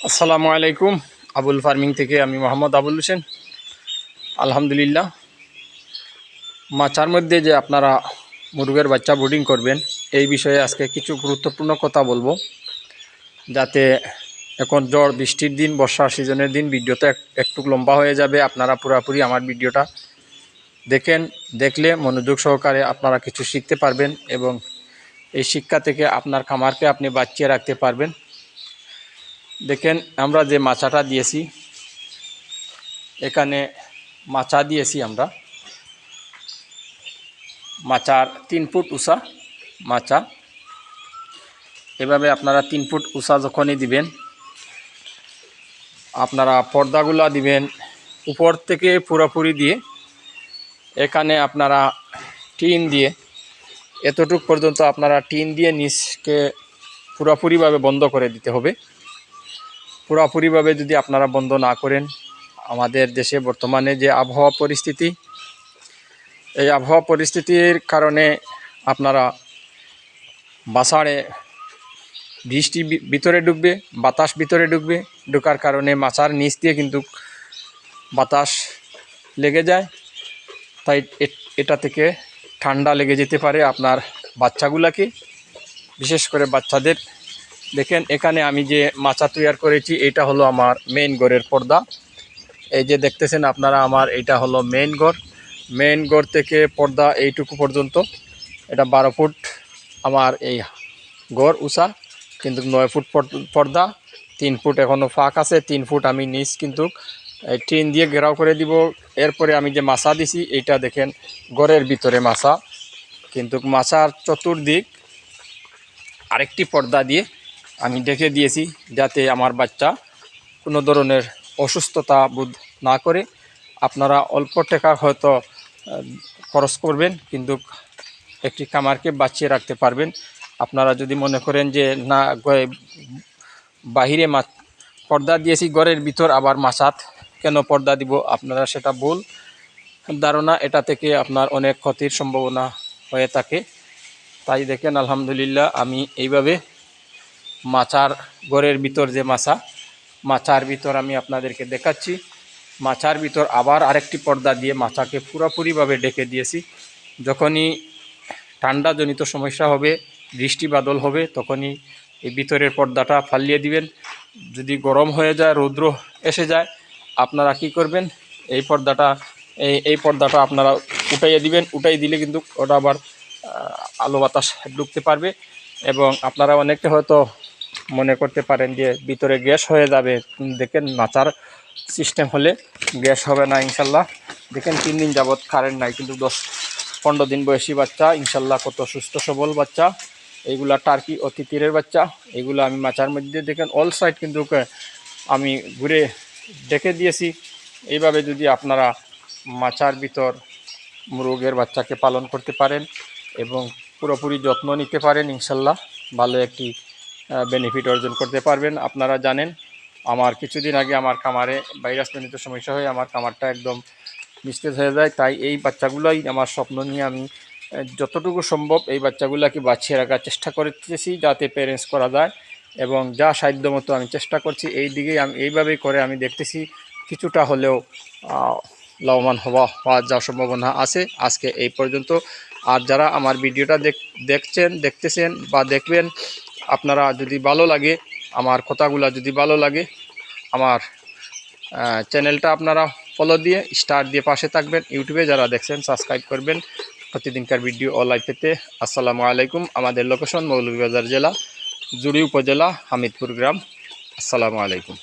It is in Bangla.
আসসালামু আলাইকুম। আবুল ফার্মিং থেকে আমি মোহাম্মদ আবুল হোসেন। আলহামদুলিল্লাহ, মাচার মধ্যে যে আপনারা মুরগের বাচ্চা ব্রুডিং করবেন এই বিষয়ে আজকে কিছু গুরুত্বপূর্ণ কথা বলবো, যাতে এখন ঝড় বৃষ্টির দিন, বর্ষা সিজনের দিন ভিডিওটা একটু লম্বা হয়ে যাবে। আপনারা পুরোপুরি আমার ভিডিওটা দেখলে মনোযোগ সহকারে আপনারা কিছু শিখতে পারবেন এবং এই শিক্ষা থেকে আপনার খামারকে আপনি বাঁচিয়ে রাখতে পারবেন। দেখেন, আমরা যে মাচাটা দিয়েছি, এখানে মাচা দিয়েছি আমরা, মাচার 3 ফুট উঁচা মাচা। এভাবে আপনারা 3 ফুট উঁচা যখনই দিবেন, আপনারা পর্দাগুলা দিবেন উপর থেকে পুরোপুরি দিয়ে। এখানে আপনারা টিন দিয়ে এতটুক পর্যন্ত আপনারা টিন দিয়ে নিচকে পুরোপুরিভাবে বন্ধ করে দিতে হবে। পুরোপুরিভাবে যদি আপনারা বন্ধ না করেন, আমাদের দেশে বর্তমানে যে আবহাওয়া পরিস্থিতি, এই আবহাওয়া পরিস্থিতির কারণে আপনারা বাসাড়ে বৃষ্টি ভিতরে ঢুকবে, বাতাস ভিতরে ঢোকার কারণে মাচার নিচ দিয়ে কিন্তু বাতাস লেগে যায়। তাই এটা থেকে ঠান্ডা লেগে যেতে পারে আপনার বাচ্চাগুলাকে, বিশেষ করে বাচ্চাদের। দেখেন, এখানে আমি যে মাচা তৈরি করেছি এটা হলো আমার মেইন ঘরের পর্দা। এই যে দেখতেছেন আপনারা, আমার এটা হলো মেইন ঘর থেকে পর্দা এইটুকু পর্যন্ত। এটা 12 ফুট আমার এই ঘর উঁচা, কিন্তু 9 ফুট পর্দা। 3 ফুট এখনও ফাঁক আছে। 3 ফুট আমি নিচ কিন্তু টিন দিয়ে ঘেরাও করে দিব। এরপরে আমি যে মাচা দিছি, এইটা দেখেন ঘরের ভিতরে মাচা, কিন্তু মাচার চতুর্দিক আরেকটি পর্দা দিয়ে আমি ঢেকে দিয়েছি, যাতে আমার বাচ্চা কোনো ধরনের অসুস্থতা বোধ না করে। আপনারা অল্প টাকা হয়তো খরচ করবেন, কিন্তু একটি খামারকে বাঁচিয়ে রাখতে পারবেন। আপনারা যদি মনে করেন যে না, বাহিরে পর্দা দিয়েছি ঘরের ভিতর, আবার মাচাত কেন পর্দা দিব, আপনারা সেটা ভুল ধারণা। এটা থেকে আপনার অনেক ক্ষতির সম্ভাবনা হয়ে থাকে। তাই দেখেন, আলহামদুলিল্লাহ, আমি এইভাবে মাচার ঘরের ভিতর যে মাচার ভিতর আমি আপনাদেরকে দেখাচ্ছি। মাচার ভিতর আবার আরেকটি পর্দা দিয়ে মাচাকে পুরোপুরিভাবে ঢেকে দিয়েছি। যখনই ঠান্ডাজনিত সমস্যা হবে, বৃষ্টি বাদল হবে, তখনই এই ভিতরের পর্দাটা ফালিয়ে দিবেন। যদি গরম হয়ে যায়, রৌদ্র এসে যায়, আপনারা কি করবেন, এই পর্দাটা আপনারা উঠাইয়ে দিবেন। উঠাই দিলে কিন্তু ওটা আবার আলো বাতাস ঢুকতে পারবে। এবং আপনারা অনেকে হয়তো মনে করতে পারেন যে ভিতরে গ্যাস হয়ে যাবে। দেখেন, মাচার সিস্টেম হলে গ্যাস হবে না ইনশাল্লাহ। দেখেন, 3 দিন যাবৎ কারেন্ট নাই, কিন্তু 10-15 দিন বয়সী বাচ্চা, ইনশাল্লাহ কত সুস্থ সবল বাচ্চা। এইগুলা টার্কি ও তিতিরের বাচ্চা। এগুলো আমি মাচার মধ্যে দেখেন অল সাইড কিন্তু আমি ঘুরে ডেকে দিয়েছি। এইভাবে যদি আপনারা মাচার ভিতর মুরগের বাচ্চাকে পালন করতে পারেন এবং পুরোপুরি যত্ন নিতে পারেন, ইনশাল্লাহ ভালো একটি বেনিফিট অর্জন করতে পারবেন। আপনারা জানেন, আমার কিছুদিন আগে আমার খামারে ভাইরাসজনিত সমস্যা হয়ে আমার খামারটা একদম নিস্তেজ হয়ে যায়। তাই এই বাচ্চাগুলোই আমার স্বপ্ন নিয়ে আমি যতটুকু সম্ভব এই বাচ্চাগুলোকে বাঁচিয়ে রাখার চেষ্টা করতেছি, যাতে প্যারেন্টস করা যায়। এবং যা সাধ্য মতো আমি চেষ্টা করছি, এই দিকেই আমি এইভাবেই করে আমি দেখতেছি কিছুটা হলেও লাভবান হওয়া যাওয়ার সম্ভাবনা আছে। আজকে এই পর্যন্ত। আর যারা আমার ভিডিওটা দেখতেছেন বা দেখবেন, আপনারা যদি ভালো লাগে, আমার কথাগুলো যদি ভালো লাগে, আমার চ্যানেলটা আপনারা ফলো দিয়ে স্টার দিয়ে পাশে থাকবেন। ইউটিউবে যারা দেখছেন সাবস্ক্রাইব করবেন প্রতিদিনকার ভিডিও ও লাইভ পেতে। আসসালামু আলাইকুম। আমাদের লোকেশন মৌলভীবাজার জেলা, জুড়ি উপজেলা, হামিদপুর গ্রাম। আসসালামু আলাইকুম।